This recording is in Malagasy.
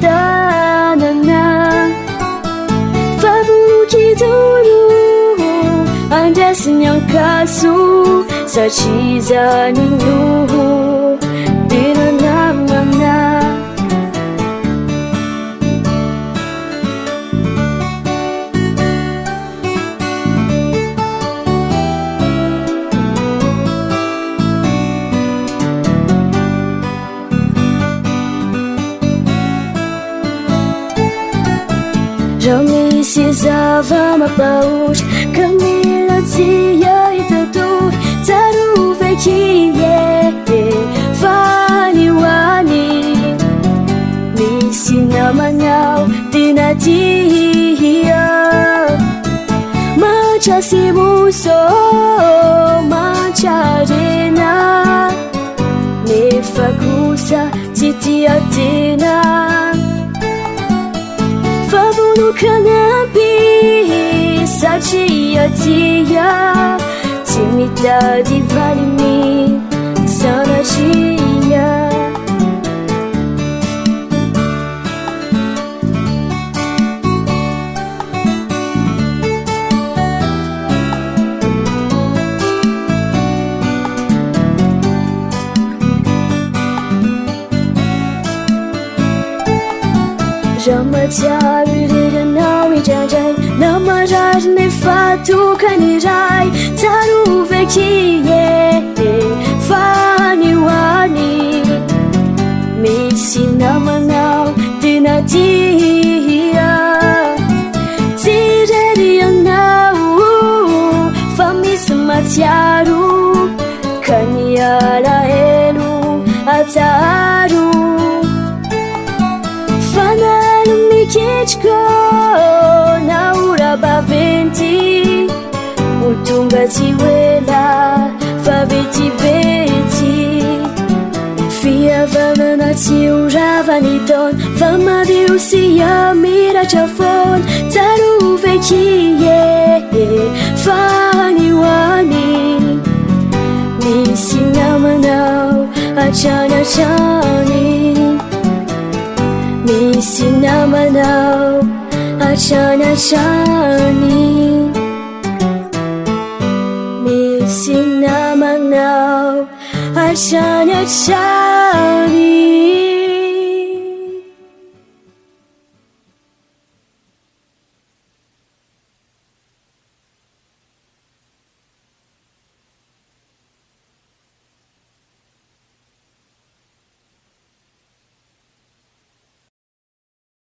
tanana Fabuluki dulu Andesin yang kasu Sachiza ninyu Dinanamana Rami si zava mapaush Kamila tia itatu Taru vekiye Fani wani Misi namanau Dinatia Macha si muso Macha rena Nefakusa titia tina Fabulu kanapi Sachia tia Timida divalimi Sana chia Ramajaru nawi jajai Namajar ne fatu kanirai Taru vekiye Fani wani Misi namanau Dinatia Tireri anau Famis matiaru Kaniala elu Ataru Kichko naura baventi Utunga tiwela Fabeti beti Fia vanana tiura vanidon Famadi usia mira chafon Taru vekiye Fani wani Nisi namanau Achana chani Misi namanau Achana chani Misi namanau Achana chani